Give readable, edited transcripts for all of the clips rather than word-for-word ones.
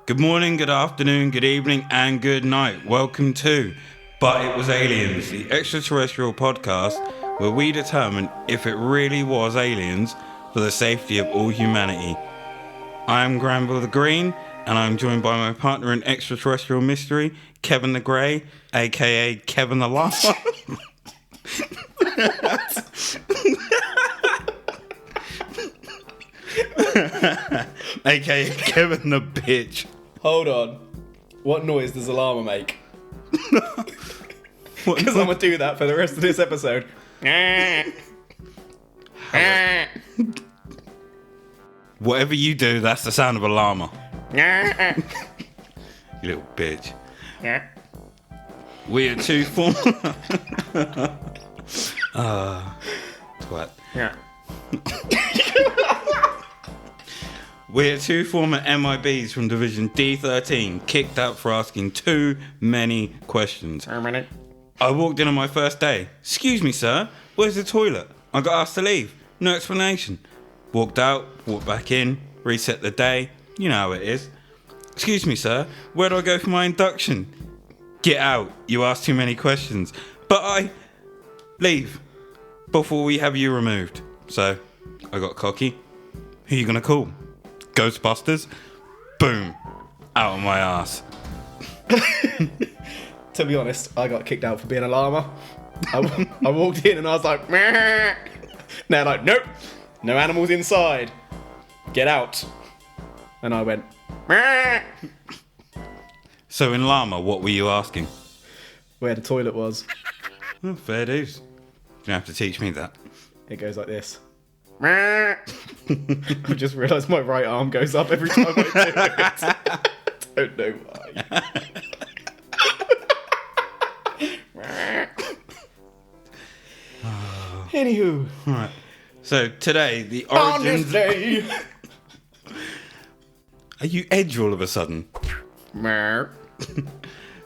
Good morning, good afternoon, good evening, and good night. Welcome to But It Was Aliens, the extraterrestrial podcast where we determine if it really was aliens for the safety of all humanity. I am Granville the Green, and I'm joined by my partner in extraterrestrial mystery, Kevin the Grey, aka Kevin the Llama. aka Kevin the Bitch. Hold on. What noise does a llama make? Because I'm going to do that for the rest of this episode. Whatever you do, that's the sound of a llama. You little bitch. We are two former... twat. We're two former MIBs from Division D13, kicked out for asking too many questions. I walked in on my first day. Excuse me, sir, where's the toilet? I got asked to leave. No explanation. Walked out, walked back in, reset the day. You know how it is. Excuse me, sir, where do I go for my induction? Get out, you asked too many questions. But I... Leave. Before we have you removed. So, I got cocky. Who you gonna call? Ghostbusters? Boom. Out of my ass. To be honest, I got kicked out for being a llama. I walked in and I was like, meh. They're like, nope, no animals inside. Get out. And I went, meh. So in llama, what were you asking? Where the toilet was. Oh, fair dues. You have to teach me that. It goes like this. I just realised my right arm goes up every time I do it. Don't know why. Anywho. Right. So today, the origins... Are you edge all of a sudden?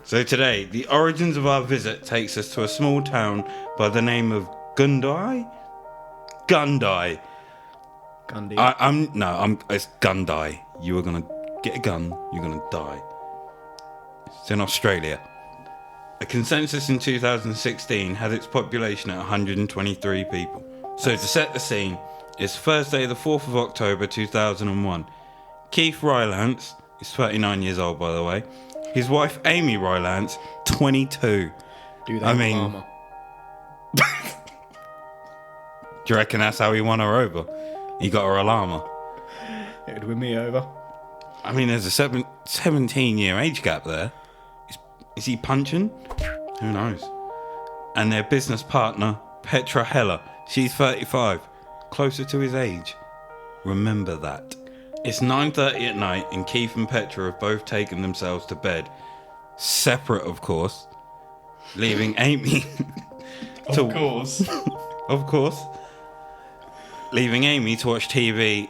So today, the origins of our visit takes us to a small town by the name of Gundiah? Gundiah. It's Gundiah. You are gonna get a gun, you're gonna die. It's in Australia. A consensus in 2016 had its population at 123 people. So to set the scene, it's Thursday the 4th of October 2001. Keith Rylance is 39 years old, by the way. His wife Amy Rylance, 22. Do that, llama. Do you reckon that's how he won her over? He got her a llama. It would win me over. I mean, there's a 17-year age gap there. Is he punching? Who knows? And their business partner, Petra Heller. She's 35. Closer to his age. Remember that. It's 9:30 at night and Keith and Petra have both taken themselves to bed. Separate, of course. Leaving Amy... Of course. Of course. Leaving Amy to watch TV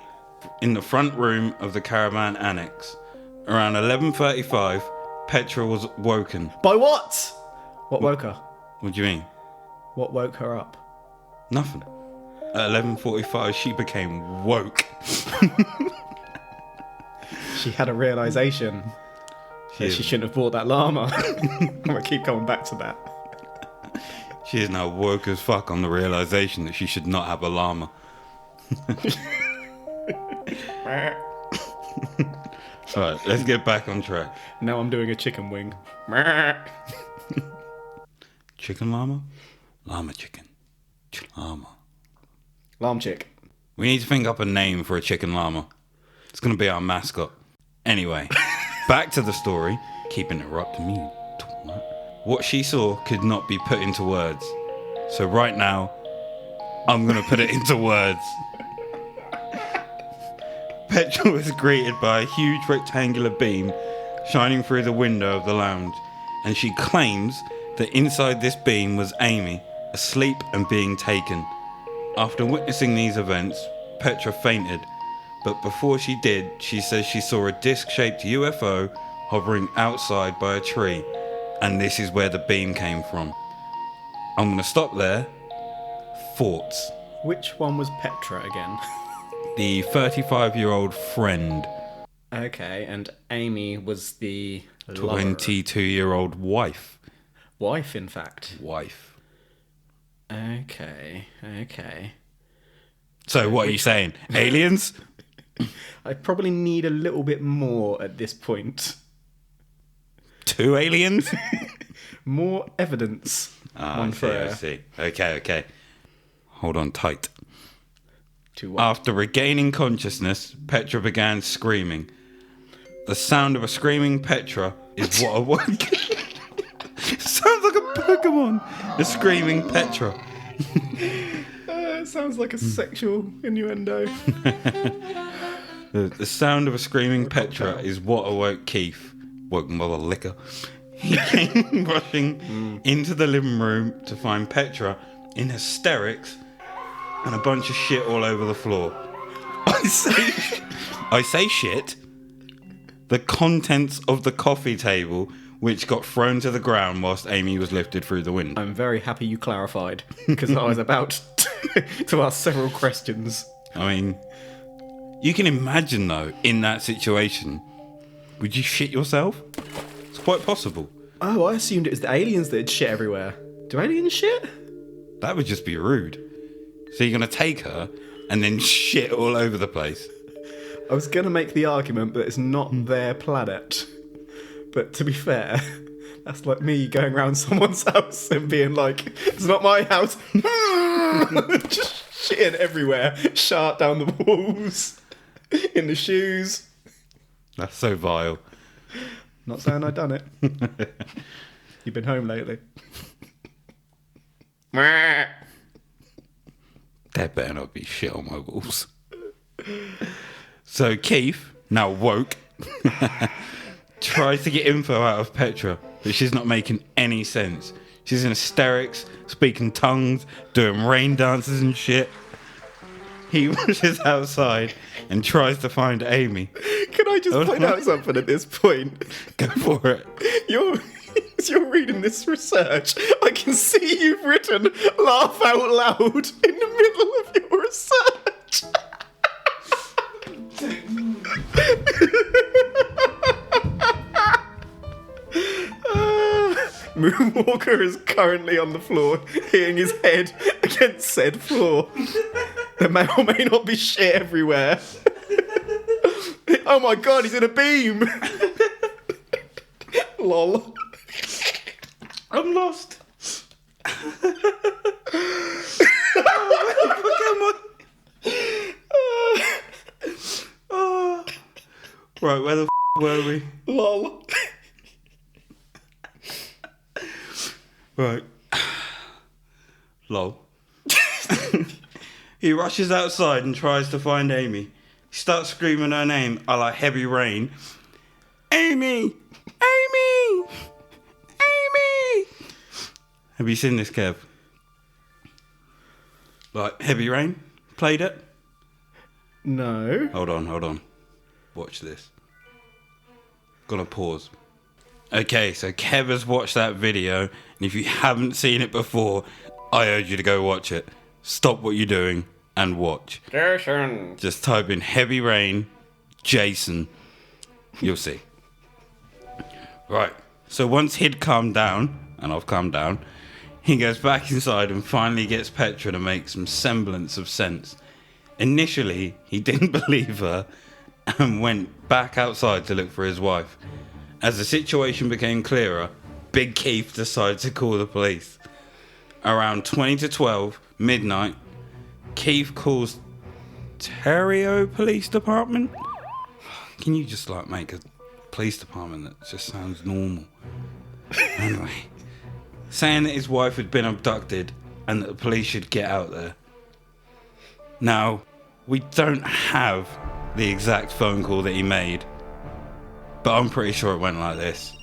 in the front room of the caravan annex. Around 11:35, Petra was woken. By what? What woke her? What do you mean? What woke her up? Nothing. At 11:45, she became woke. She had a realisation that she shouldn't have bought that llama. I'm going to keep coming back to that. She is now woke as fuck on the realisation that she should not have a llama. Alright, let's get back on track. Now I'm doing a chicken wing. Chicken llama? Llama chicken. Llama. Llama chick. We need to think up a name for a chicken llama. It's going to be our mascot. Anyway, back to the story. Keep interrupting me. What she saw could not be put into words. So right now, I'm going to put it into words. Petra was greeted by a huge rectangular beam shining through the window of the lounge, and she claims that inside this beam was Amy, asleep and being taken. After witnessing these events, Petra fainted, but before she did, she says she saw a disc-shaped UFO hovering outside by a tree, and this is where the beam came from. I'm going to stop there. Thoughts? Which one was Petra again? The 35-year-old friend. Okay, and Amy was the 22-year-old wife. Wife, in fact. Wife. Okay. So what are you saying? Aliens? I probably need a little bit more at this point. 2 aliens? More evidence. I see. Okay. Hold on tight. To what? After regaining consciousness, Petra began screaming. The sound of a screaming Petra is what awoke. Sounds like a Pokemon. A screaming Petra. It sounds like a sexual innuendo. The sound of a screaming Petra is what awoke Keith. Woke mother liquor. He came rushing into the living room to find Petra in hysterics and a bunch of shit all over the floor. I say shit. The contents of the coffee table, which got thrown to the ground whilst Amy was lifted through the window. I'm very happy you clarified, because I was about to ask several questions. I mean, you can imagine though, in that situation, would you shit yourself? It's quite possible. Oh, I assumed it was the aliens that had shit everywhere. Do aliens shit? That would just be rude. So you're going to take her and then shit all over the place. I was going to make the argument that it's not their planet. But to be fair, that's like me going around someone's house and being like, it's not my house. Just shitting everywhere. Shart down the walls. In the shoes. That's so vile. Not saying I done it. You've been home lately. There better not be shit on my walls. So Keith, now woke, tries to get info out of Petra, but she's not making any sense. She's in hysterics, speaking tongues, doing rain dances and shit. He rushes outside and tries to find Amy. Can I just point out something at this point? Go for it. As you're reading this research, I can see you've written laugh out loud in the middle of your research. Moonwalker is currently on the floor, hitting his head against said floor. There may or may not be shit everywhere. Oh my god, he's in a beam! Lol. I'm lost. Right, where the were we? Lol. Right. Lol. He rushes outside and tries to find Amy. He starts screaming her name a la Heavy Rain. Amy! Amy! Amy! Have you seen this, Kev? Like, Heavy Rain? Played it? No. Hold on. Watch this. Gonna pause. Okay, so Kev has watched that video, and if you haven't seen it before, I urge you to go watch it. Stop what you're doing and watch. Jason. Just type in Heavy Rain, Jason. You'll see. Right, so once he'd calmed down, and I've calmed down, he goes back inside and finally gets Petra to make some semblance of sense. Initially, he didn't believe her and went back outside to look for his wife. As the situation became clearer, Big Keith decided to call the police. Around 20 to 12, midnight, Keith calls Terrio Police Department? Can you just like make a police department that just sounds normal? Anyway, saying that his wife had been abducted and that the police should get out there. Now, we don't have the exact phone call that he made, but I'm pretty sure it went like this.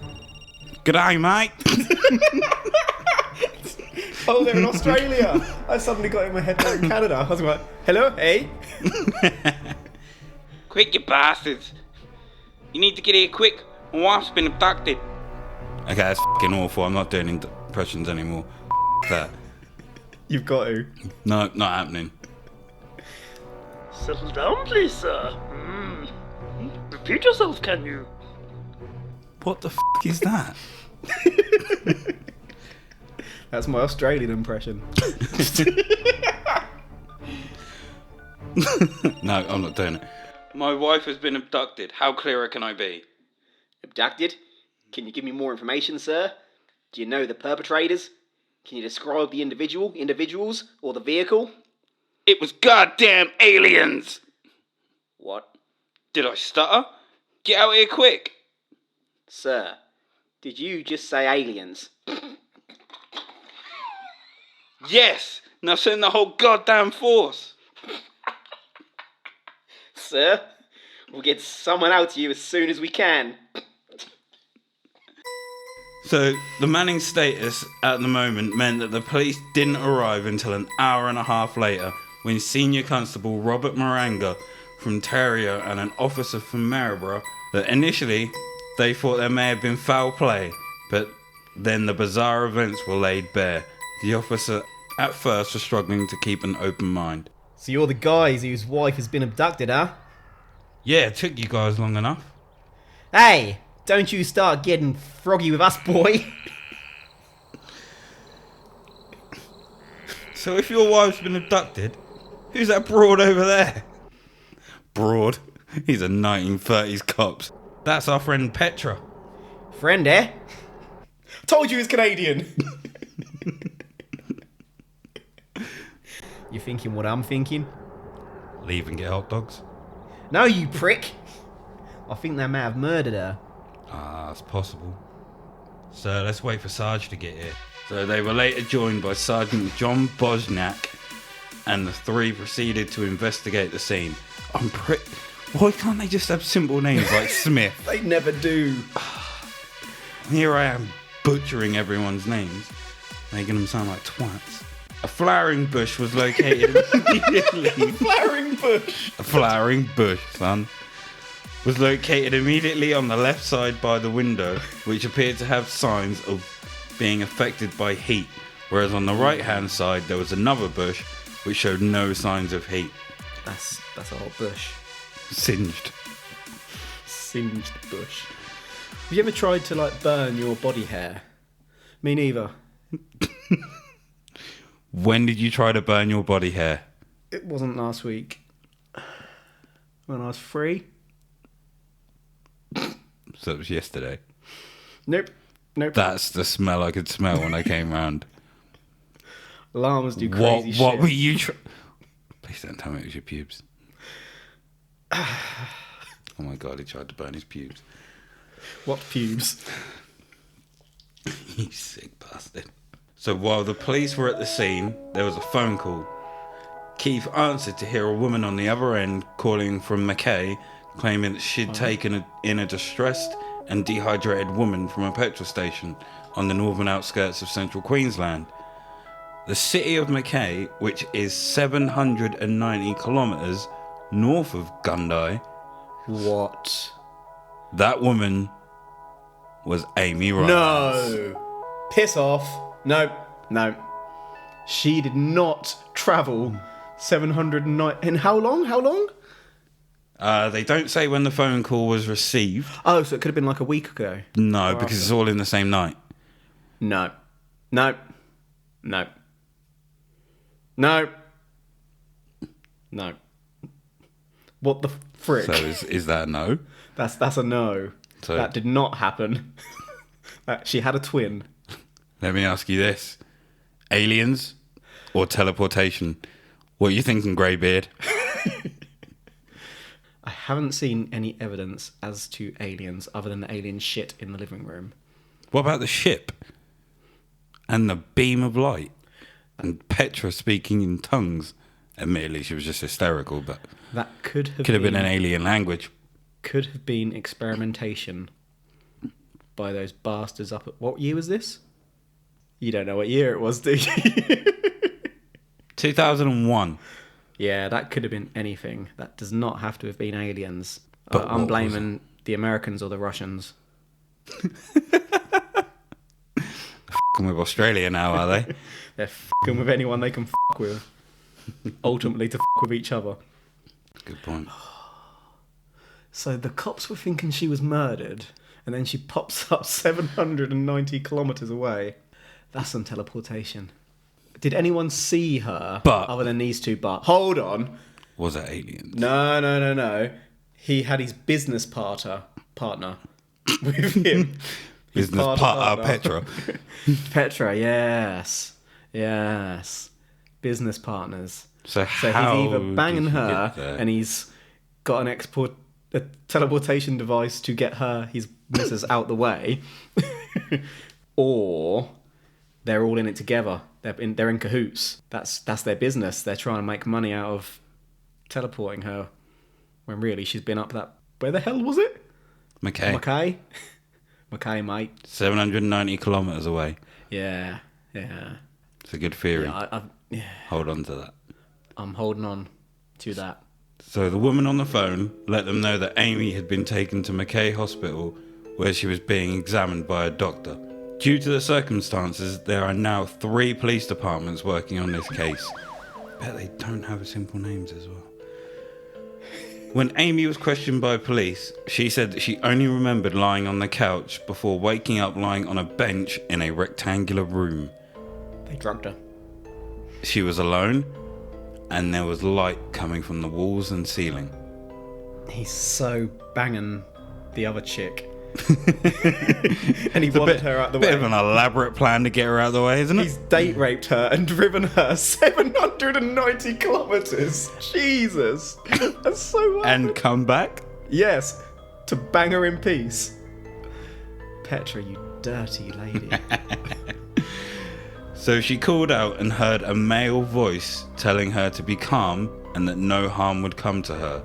G'day, mate. Oh, they're in Australia. I suddenly got in my head they're in Canada. I was like, hello, hey. Quick, you bastards. You need to get here quick. My wife's been abducted. Okay, that's fucking awful. I'm not doing impressions anymore. That. You've got to. No, not happening. Settle down, please, sir. repeat yourself, can you? What the is that? That's my Australian impression. No, I'm not doing it. My wife has been abducted. How clearer can I be? Abducted? Can you give me more information, sir? Do you know the perpetrators? Can you describe the individuals, or the vehicle? It was goddamn aliens! What? Did I stutter? Get out here quick! Sir, did you just say aliens? Yes! Now send the whole goddamn force! Sir, we'll get someone out to you as soon as we can. So, the Manning status at the moment meant that the police didn't arrive until an hour and a half later when Senior Constable Robert Moranga from Terrio and an officer from Maryborough, that initially they thought there may have been foul play, but then the bizarre events were laid bare. The officer at first was struggling to keep an open mind. So you're the guys whose wife has been abducted, huh? Yeah, it took you guys long enough. Hey, don't you start getting froggy with us, boy. So if your wife's been abducted, who's that broad over there? Broad? He's a 1930s cops. That's our friend Petra. Friend, eh? Told you he's Canadian. You thinking what I'm thinking? Leave and get hot dogs? No, you prick. I think they may have murdered her. Ah, it's possible. So let's wait for Sarge to get here. So they were later joined by Sergeant John Bosniak, and the three proceeded to investigate the scene. Why can't they just have simple names like Smith? They never do. Here I am butchering everyone's names, making them sound like twats. A flowering bush was located immediately. Flowering bush. A flowering bush, son. Was located immediately on the left side by the window, which appeared to have signs of being affected by heat, whereas on the right hand side there was another bush which showed no signs of heat. That's a hot bush. Singed. Singed bush. Have you ever tried to burn your body hair? Me neither. When did you try to burn your body hair? It wasn't last week. When I was free. So it was yesterday. Nope. That's the smell I could smell when I came round. Llamas do crazy shit. What were you Please don't tell me it was your pubes. Oh my god, he tried to burn his pubes. What pubes? You sick bastard. So while the police were at the scene, there was a phone call. Keith answered to hear a woman on the other end calling from Mackay, claiming that she'd taken in a distressed and dehydrated woman from a petrol station on the northern outskirts of central Queensland. The city of Mackay, which is 790 kilometres north of Gundiah. What? That woman was Amy Ryan. No. Piss off. No. She did not travel 709. In how long? They don't say when the phone call was received. Oh, so it could have been like a week ago. No, because it's all in the same night. No. What the frick? So is that a no? That's a no. So that did not happen. She had a twin. let me ask you this. Aliens or teleportation? What are you thinking, Greybeard? I haven't seen any evidence as to aliens other than the alien shit in the living room. What about the ship? And the beam of light? And Petra speaking in tongues? Admittedly, she was just hysterical, but That could have been an alien language. Could have been experimentation by those bastards up at... What year was this? You don't know what year it was, do you? 2001. Yeah, that could have been anything. That does not have to have been aliens. But I'm what blaming the Americans or the Russians. F***ing with Australia now, are they? They're f***ing with anyone they can f*** with. Ultimately to f*** with each other. Good point. So the cops were thinking she was murdered, and then she pops up 790 kilometres away. That's some teleportation. Did anyone see her other than these two? But hold on. Was it aliens? No. He had his business partner with him. Business partner, Petra. Petra, yes. Business partners. So he's how either banging did she her get there? and he's got a teleportation device to get his missus out the way, or they're all in it together. They're in cahoots. That's their business. They're trying to make money out of teleporting her, when really she's been up that. Where the hell was it? Mackay. Mackay, mate. 790 kilometres away. Yeah. It's a good theory. Hold on to that. I'm holding on to that. So the woman on the phone let them know that Amy had been taken to Mackay Hospital, where she was being examined by a doctor. Due to the circumstances, there are now 3 police departments working on this case. I bet they don't have simple names as well. When Amy was questioned by police, she said that she only remembered lying on the couch before waking up lying on a bench in a rectangular room. They drugged her. She was alone, and there was light coming from the walls and ceiling. He's so banging the other chick. And he wanted her out the way. Bit of an elaborate plan to get her out of the way, isn't it? He's date raped her and driven her 790 kilometres. Jesus. That's so much. And come back? Yes. To bang her in peace. Petra, you dirty lady. So she called out and heard a male voice telling her to be calm and that no harm would come to her.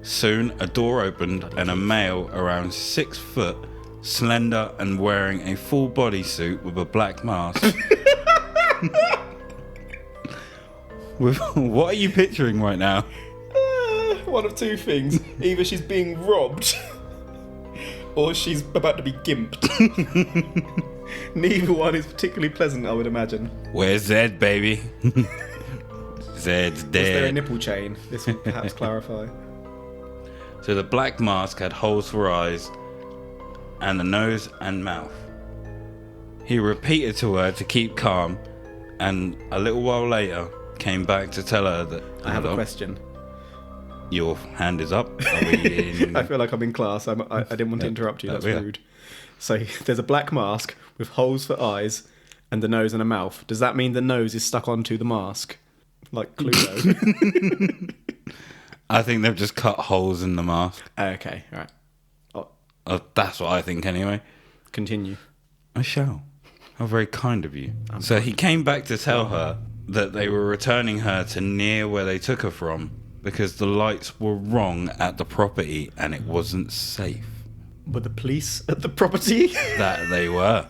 Soon, a door opened and a male around 6 foot, slender and wearing a full bodysuit with a black mask. What are you picturing right now? One of two things. Either she's being robbed or she's about to be gimped. Neither one is particularly pleasant, I would imagine. Where's Zed, baby? Zed's dead. Is there a nipple chain? This would perhaps clarify. So the black mask had holes for eyes and the nose and mouth. He repeated to her to keep calm, and a little while later came back to tell her that... I have a question. Your hand is up. Are we in... I feel like I'm in class. I didn't want to interrupt you. That's rude. So there's a black mask with holes for eyes and the nose and a mouth. Does that mean the nose is stuck onto the mask? Like Cluedo? I think they've just cut holes in the mask. Okay, all right. That's what I think anyway. Continue. I shall. How very kind of you. So he came back to tell her that they were returning her to near where they took her from because the lights were wrong at the property and it wasn't safe. Were the police at the property? That they were.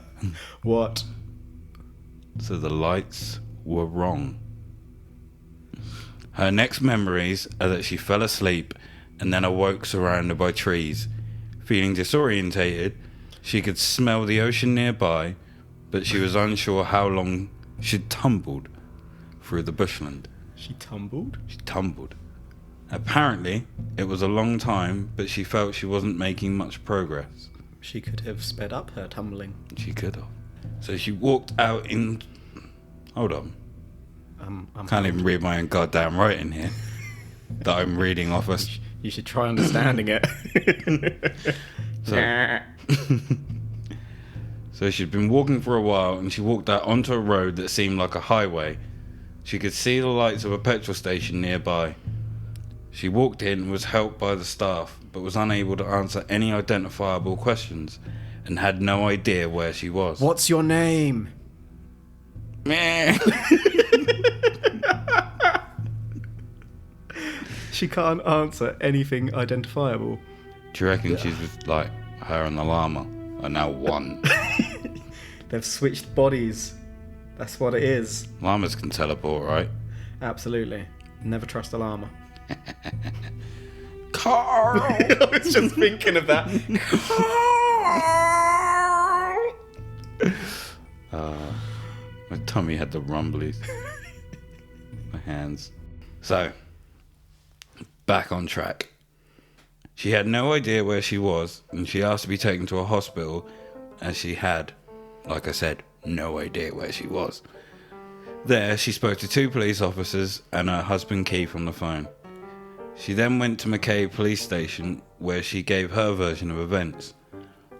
What? So the lights were wrong. Her next memories are that she fell asleep and then awoke surrounded by trees. Feeling disorientated, she could smell the ocean nearby, but she was unsure how long she'd tumbled through the bushland. She tumbled? She tumbled. Apparently, it was a long time, but she felt she wasn't making much progress. She could have sped up her tumbling. She could have. So she walked out in... Hold on. I can't even read my own goddamn writing here. That I'm reading off us. You should try understanding it. So she'd been walking for a while and she walked out onto a road that seemed like a highway. She could see the lights of a petrol station nearby. She walked in and was helped by the staff, but was unable to answer any identifiable questions and had no idea where she was. What's your name? Meh. She can't answer anything identifiable. Do you reckon she's with, like, her and the llama are now one? They've switched bodies. That's what it is. Llamas can teleport, right? Absolutely. Never trust a llama. Carl! I was just thinking of that. My tummy had the rumblies. My hands. So, back on track. She had no idea where she was, and she asked to be taken to a hospital, as she had, like I said, no idea where she was. There, she spoke to 2 police officers and her husband Keith on the phone. She then went to Mackay police station, where she gave her version of events.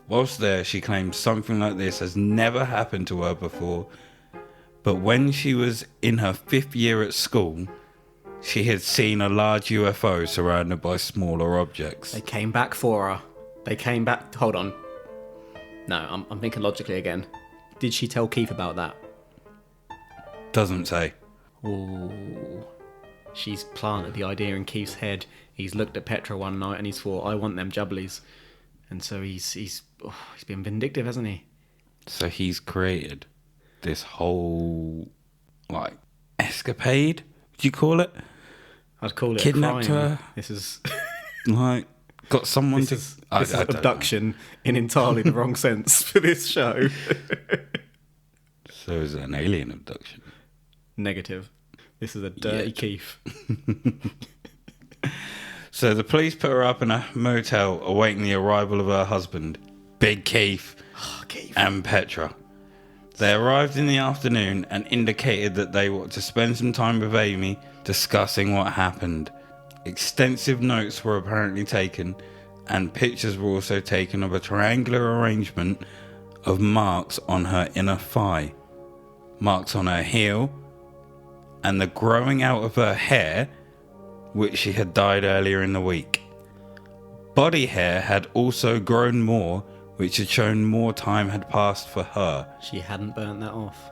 Whilst there, she claimed something like this has never happened to her before, but when she was in her 5th year at school, she had seen a large UFO surrounded by smaller objects. They came back for her. They came back... Hold on. No, I'm thinking logically again. Did she tell Keith about that? Doesn't say. Ooh. She's planted the idea in Keith's head. He's looked at Petra one night and he's thought, I want them jubblies. And so he's been vindictive, hasn't he? So he's created this whole, like, escapade, would you call it? I'd call it Kidnapped a crime. her. This is... Like, got someone This is abduction in entirely the wrong sense for this show. So is it an alien abduction? Negative. This is a dirty Keith. So the police put her up in a motel awaiting the arrival of her husband, Big Keith, Keith. and Petra. They arrived in the afternoon and indicated that they were to spend some time with Amy discussing what happened. Extensive notes were apparently taken, and pictures were also taken of a triangular arrangement of marks on her inner thigh, marks on her heel, and the growing out of her hair, which she had dyed earlier in the week. Body hair had also grown more, which had shown more time had passed for her. She hadn't burnt that off.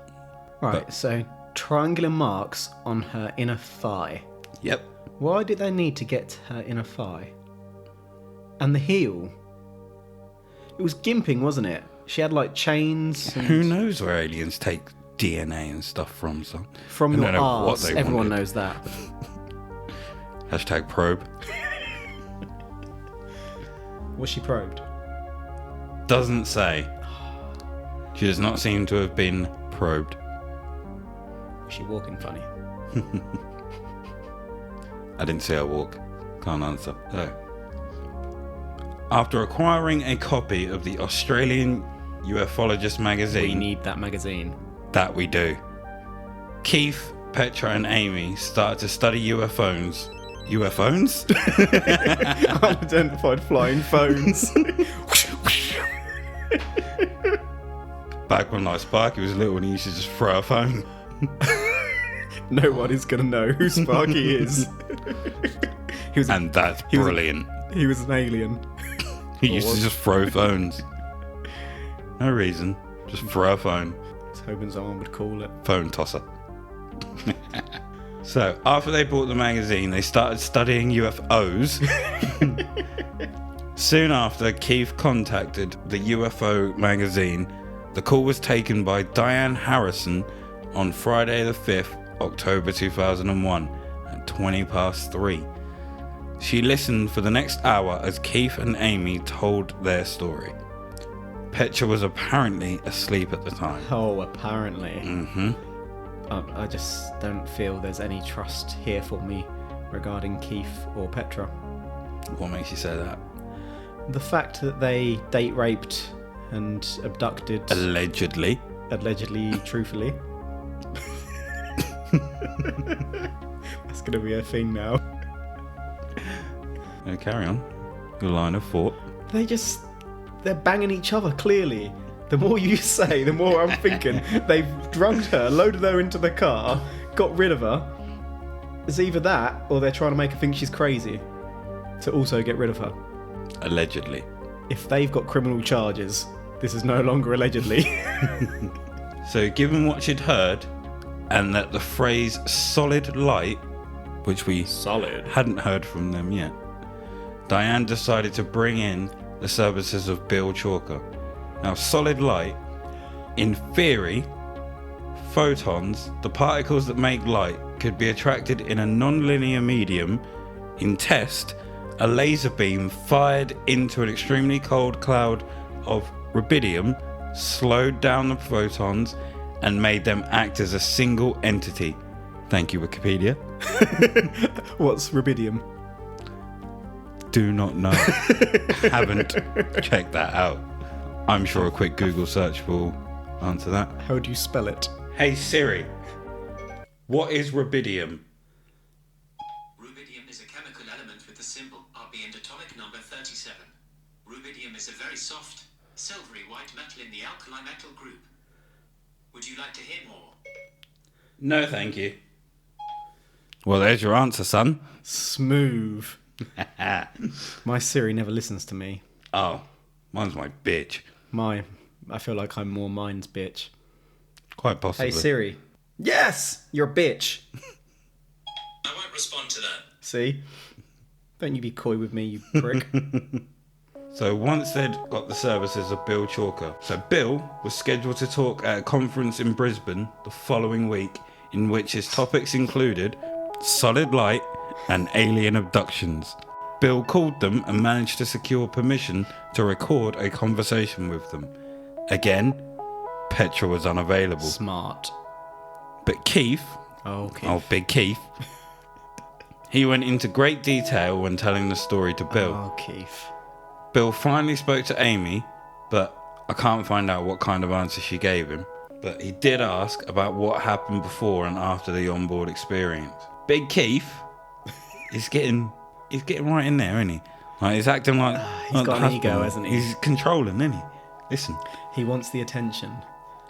Right, so triangular marks on her inner thigh. Yep. Why did they need to get to her inner thigh? And the heel? It was gimping, wasn't it? She had like chains. And... Who knows where aliens take DNA and stuff from? So From I your don't know what arse. they Everyone wanted. knows that. Hashtag probe. Was she probed? Doesn't say. She does not seem to have been probed. Was she walking funny? I didn't see her walk. Can't answer. Oh. After acquiring a copy of the Australian Ufologist magazine... We need that magazine. That we do. Keith, Petra and Amy started to study UFOs. UFOs? Unidentified flying phones. Back when like Sparky was little and he used to just throw a phone. No one is going to know who Sparky is. And that's brilliant. He was an alien. He used to just throw phones. No reason. Just throw a phone. I was hoping someone would call it. Phone tosser. So, after they bought the magazine, they started studying UFOs. Soon after, Keith contacted the UFO magazine. The call was taken by Diane Harrison on Friday the 5th, October 2001 at 3:20. She listened for the next hour as Keith and Amy told their story. Petra was apparently asleep at the time. Oh, apparently. Mm-hmm. I just don't feel there's any trust here for me regarding Keith or Petra. What makes you say that? The fact that they date raped and abducted... Allegedly. Allegedly, truthfully. That's going to be a thing now. No, carry on. Your line of thought. They're banging each other, clearly. The more you say, the more I'm thinking they've drugged her, loaded her into the car, got rid of her. It's either that, or they're trying to make her think she's crazy to also get rid of her. Allegedly. If they've got criminal charges, this is no longer allegedly. So, given what she'd heard, and that the phrase solid light, which we hadn't heard from them yet, Diane decided to bring in the services of Bill Chalker. Now, solid light, in theory, photons, the particles that make light, could be attracted in a non-linear medium. In test, a laser beam fired into an extremely cold cloud of rubidium slowed down the photons and made them act as a single entity. Thank you, Wikipedia. What's rubidium? do not know. Haven't checked that out. I'm sure a quick Google search will answer that. How do you spell it? Hey Siri, what is rubidium? Rubidium is a chemical element with the symbol Rb and atomic number 37. Rubidium is a very soft, silvery white metal in the alkali metal group. Would you like to hear more? No, thank you. Well, there's your answer, son. Smooth. My Siri never listens to me. Oh, mine's my bitch. I feel like I'm more mine's bitch. Quite possibly. Hey Siri. Yes! You're a bitch. I won't respond to that. See? Don't you be coy with me, you prick. So once they'd got the services of Bill Chalker, so Bill was scheduled to talk at a conference in Brisbane the following week, in which his topics included solid light and alien abductions. Bill called them and managed to secure permission to record a conversation with them. Again, Petra was unavailable. Smart. But Keith, Big Keith, he went into great detail when telling the story to Bill. Oh, Keith. Bill finally spoke to Amy, but I can't find out what kind of answer she gave him. But he did ask about what happened before and after the onboard experience. Big Keith is getting right in there, isn't he? Like, he's acting like he's got an ego, hasn't he? He's controlling, isn't he? Listen, He wants the attention.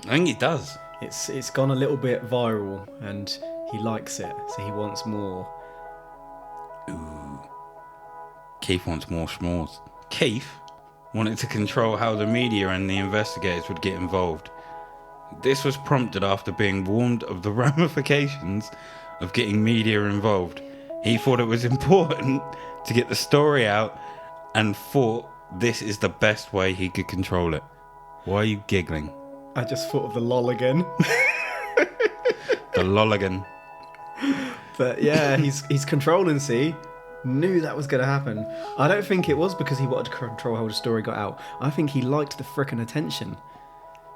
I think he does. It's gone a little bit viral and he likes it, so he wants more. Keith wants more s'mores. Keith wanted to control how the media and the investigators would get involved. This was prompted after being warned of the ramifications of getting media involved. He thought it was important to get the story out and thought this is the best way he could control it. Why are you giggling? I just thought of the lol again. The lolligan. But yeah, he's controlling, see? Knew that was going to happen. I don't think it was because he wanted to control how the story got out. I think he liked the frickin' attention.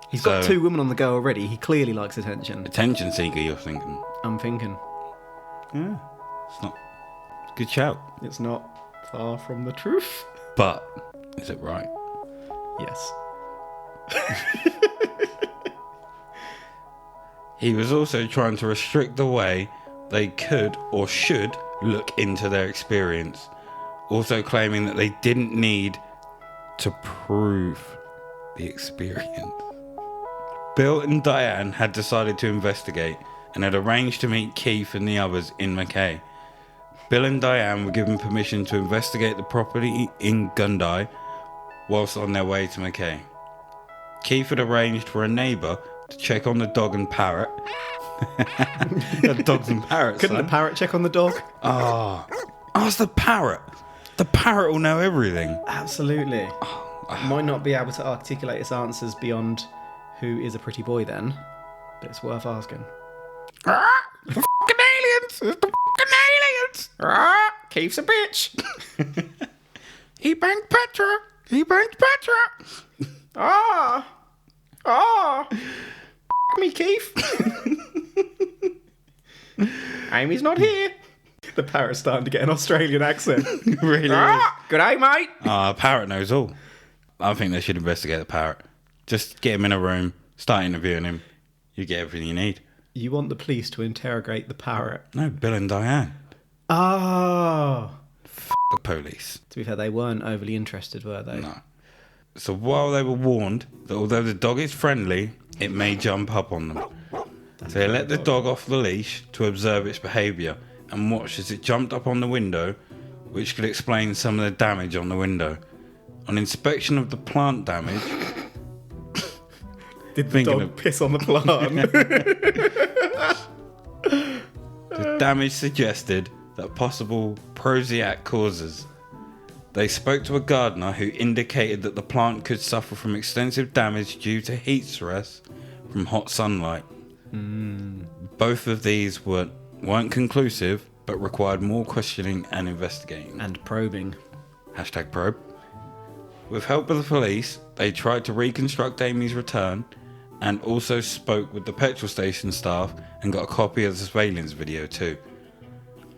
He's got 2 women on the go already. He clearly likes attention. Attention seeker, you're thinking. I'm thinking. Yeah, it's not. Good shout. It's not far from the truth. But, is it right? Yes. He was also trying to restrict the way they could or should look into their experience, also claiming that they didn't need to prove the experience. Bill and Diane had decided to investigate and had arranged to meet Keith and the others in Mackay. Bill and Diane were given permission to investigate the property in Gundiah whilst on their way to Mackay. Keith had arranged for a neighbour to check on the dog and parrot. Dogs and parrots. Couldn't the parrot check on the dog? Ask the parrot. The parrot will know everything. Absolutely. Might not be able to articulate its answers beyond who is a pretty boy then, but it's worth asking. The fucking aliens! It's the fucking aliens! Keith's a bitch. He banged Petra! He banged Petra! Me, Keith. Amy's not here. The parrot's starting to get an Australian accent. Really? Good day, mate. Parrot knows all. I think they should investigate the parrot. Just get him in a room, start interviewing him. You get everything you need. You want the police to interrogate the parrot? No, Bill and Diane. Oh. The police. To be fair, they weren't overly interested, were they? No. So while they were warned that although the dog is friendly, it may jump up on them. So they let the dog off the leash to observe its behaviour and watched as it jumped up on the window, which could explain some of the damage on the window. On inspection of the plant damage... Did the dog piss on the plant? The damage suggested that possible proteac causes. They spoke to a gardener who indicated that the plant could suffer from extensive damage due to heat stress from hot sunlight. Both of these weren't conclusive, but required more questioning and investigating. And probing. #probe. With help of the police, they tried to reconstruct Amy's return and also spoke with the petrol station staff and got a copy of the surveillance video too.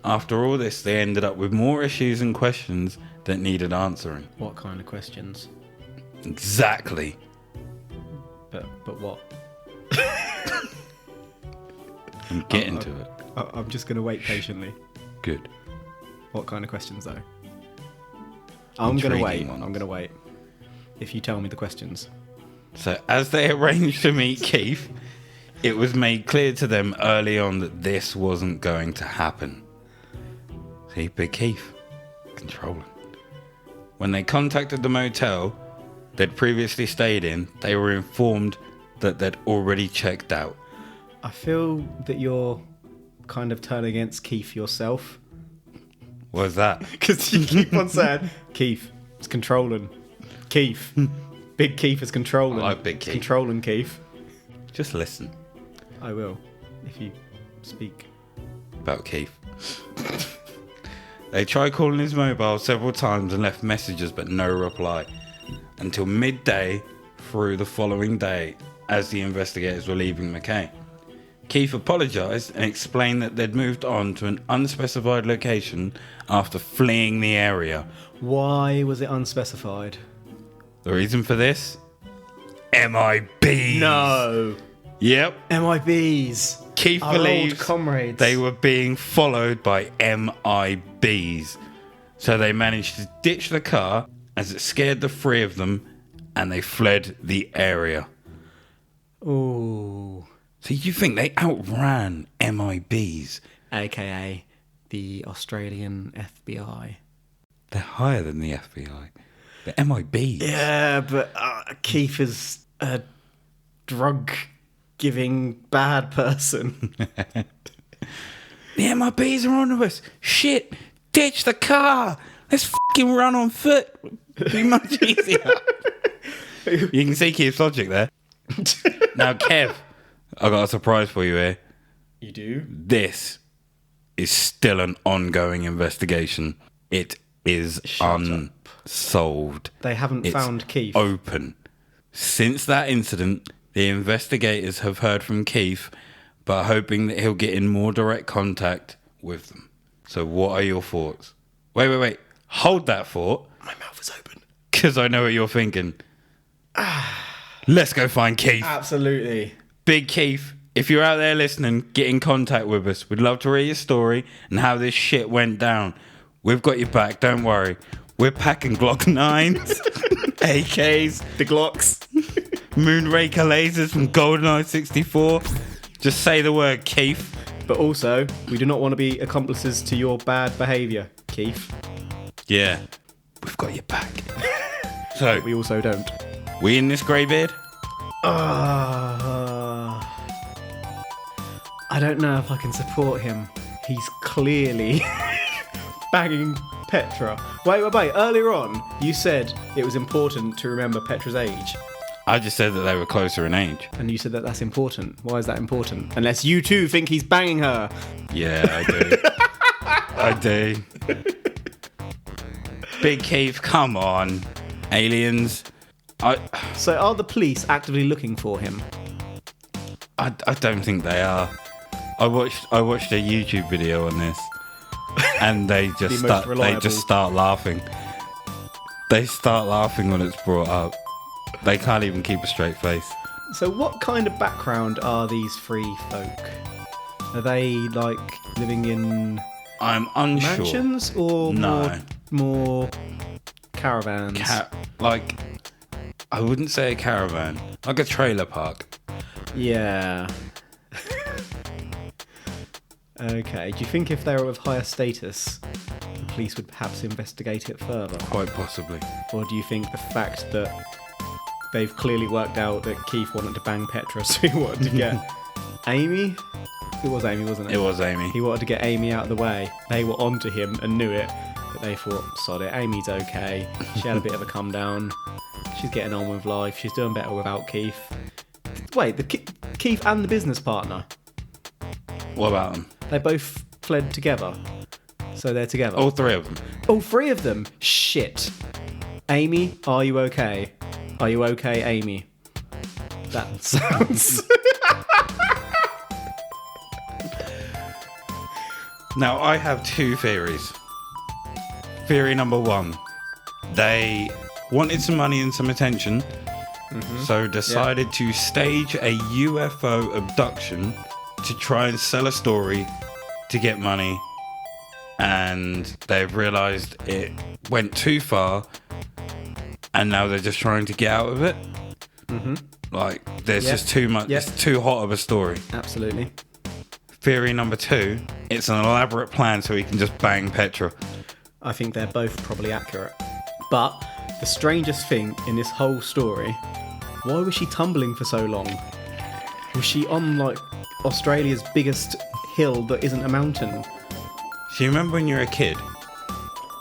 After all this, they ended up with more issues and questions that needed answering. What kind of questions? Exactly. But what? I'm getting to it. I'm just going to wait patiently. Good. What kind of questions, though? I'm going to wait. Intriguing ones. I'm going to wait. If you tell me the questions. So, as they arranged to meet Keith, it was made clear to them early on that this wasn't going to happen. See, Big Keith, controlling. When they contacted the motel they'd previously stayed in, they were informed that they'd already checked out. I feel that you're kind of turning against Keith yourself. What's that? Because you keep on saying, Keith, it's controlling. Keith. Big Keith is controlling. I like Big Keith. Controlling Keith. Just listen I will, if you speak. about Keith. They tried calling his mobile several times and left messages, but no reply. Until midday through the following day, as the investigators were leaving Mackay. Keith apologised and explained that they'd moved on to an unspecified location after fleeing the area. Why was it unspecified? The reason for this? MIBs. No. Yep. MIBs. Keith Our believes old comrades. they were being followed by MIBs. So they managed to ditch the car as it scared the three of them and they fled the area. Ooh. So you think they outran MIBs? AKA the Australian FBI. They're higher than the FBI. The MIBs. Yeah, but Keith is a drug-giving bad person. The MIBs are onto us. Shit. Ditch the car. Let's fucking run on foot. Be much easier. You can see Keith's logic there. Now, Kev, I got a surprise for you here. You do? This is still an ongoing investigation. It is unsolved. They haven't It's found Keith. Open. Since that incident, the investigators have heard from Keith, but are hoping that he'll get in more direct contact with them. So what are your thoughts? Wait. Hold that thought. My mouth is open. Because I know what you're thinking. Let's go find Keith. Absolutely. Big Keith, if you're out there listening, get in contact with us. We'd love to read your story and how this shit went down. We've got your back, don't worry. We're packing Glock 9s, AKs, The Glocks. Moonraker lasers from GoldenEye 64. Just say the word, Keith. But also, we do not want to be accomplices to your bad behaviour, Keith. Yeah, we've got your back. So, We also don't. we in this greybeard? I don't know if I can support him. He's clearly banging Petra. Wait. Earlier on, you said it was important to remember Petra's age. I just said that they were closer in age. And you said that that's important. Why is that important? Unless you too think he's banging her. Yeah, I do. I do. Big Keith, come on. Aliens. So are the police actively looking for him? I don't think they are. I watched a YouTube video on this, and they just start laughing. They start laughing when it's brought up. They can't even keep a straight face. So what kind of background are these three folk? Are they like living in I'm unsure. mansions or No. more caravans? Like, I wouldn't say a caravan, like a trailer park. Yeah. Okay. Do you think if they were of higher status, the police would perhaps investigate it further? Quite possibly. Or do you think the fact that they've clearly worked out that Keith wanted to bang Petra, so he wanted to get Amy? It was Amy, wasn't it? It was Amy. He wanted to get Amy out of the way. They were onto him and knew it, but they thought, sod it, Amy's okay. She had a bit of a come down. She's getting on with life. She's doing better without Keith. Wait, Keith and the business partner, What about them? they both fled together. So they're together. All three of them. All three of them? Shit. Amy, are you okay? Are you okay, Amy? That sounds... Now, I have two theories. Theory number one. They wanted some money and some attention, so decided to stage a UFO abduction to try and sell a story to get money. And they've realised it went too far, and now they're just trying to get out of it. Like, there's just too much. It's too hot of a story. Absolutely. Theory number 2, it's an elaborate plan so he can just bang Petra. I think they're both probably accurate. But the strangest thing in this whole story, why was she tumbling for so long? Was she on, like, Australia's biggest hill that isn't a mountain? So you remember when you were a kid?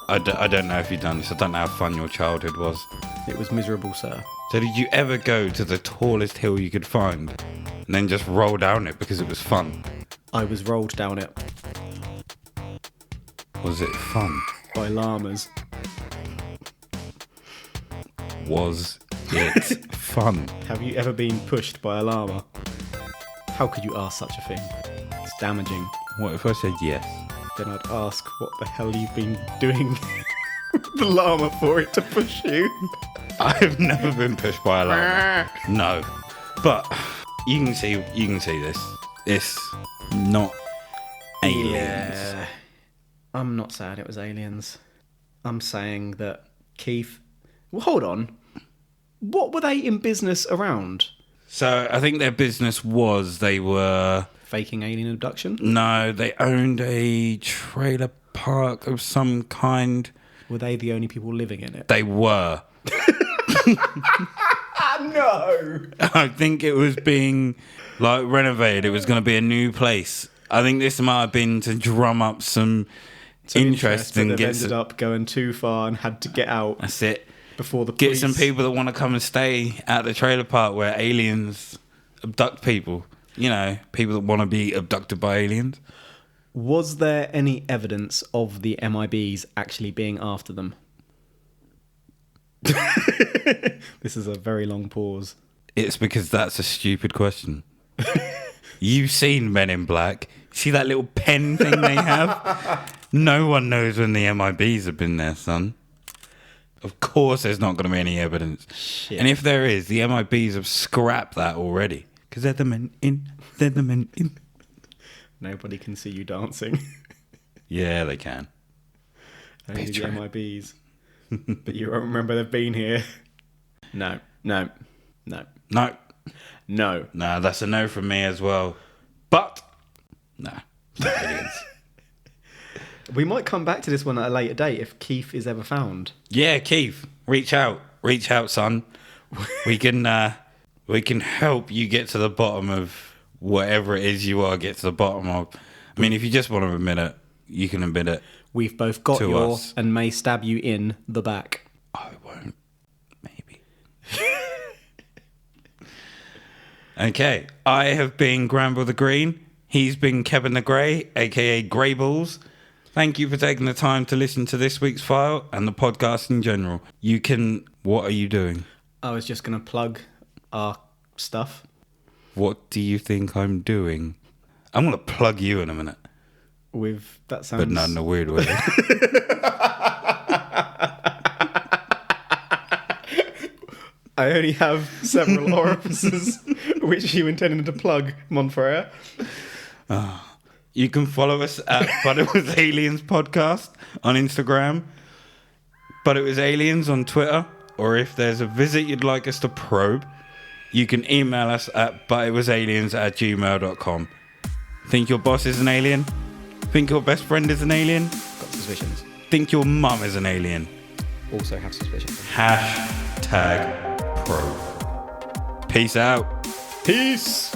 I don't know if you've done this. I don't know how fun your childhood was. It was miserable, sir. So did you ever go to the tallest hill you could find and then just roll down it because it was fun? I was rolled down it Was it fun? by llamas. Was it fun? Have you ever been pushed by a llama? How could you ask such a thing? It's damaging. What if I said yes? Then I'd ask what the hell you've been doing the llama for it to push you. I've never been pushed by a llama. No. But you can see this. It's not aliens. Yeah. I'm not saying it was aliens. I'm saying that Keith... Well, hold on. What were they in business around? So I think their business was they were... Faking alien abduction? No, they owned a trailer park of some kind. Were they the only people living in it? They were. No! I think it was being like renovated. It was going to be a new place. I think this might have been to drum up some interest and they've get ended some, up going too far and had to get out that's it. before the Get police. some people that want to come and stay at the trailer park where aliens abduct people. You know, people that want to be abducted by aliens. Was there any evidence of the MIBs actually being after them? This is a very long pause. It's because that's a stupid question. You've seen Men in Black. See that little pen thing they have? No one knows when the MIBs have been there, son. Of course there's not going to be any evidence. Shit. And if there is, the MIBs have scrapped that already. Because they're the men in. They're the men in. Nobody can see you dancing. Yeah, they can. Only the try. MIBs. But you won't remember they've been here. No. No. No. No, that's a no from me as well. But, no. Not aliens. We might come back to this one at a later date if Keith is ever found. Yeah, Keith, reach out. Reach out, son. We can help you get to the bottom of whatever it is you are, get to the bottom of. I mean, if you just want to admit it, you can admit it. We've both got To your us. and may stab you in the back. I won't. Maybe. Okay. I have been Granville the Green. He's been Kevin the Grey, a.k.a. Grey Balls. Thank you for taking the time to listen to this week's file and the podcast in general. You can... What are you doing? I was just going to plug our stuff. What do you think I'm doing? I'm going to plug you in a minute. With that sounds... But not in a weird way. I only have several orifices which you intended to plug, Monfrere. You can follow us at But It Was Aliens Podcast on Instagram, But It Was Aliens on Twitter, or if there's a visit you'd like us to probe, you can email us at butitwasaliens@gmail.com. Think your boss is an alien? Think your best friend is an alien? Got suspicions. Think your mum is an alien? Also have suspicions. #probe. Peace out. Peace!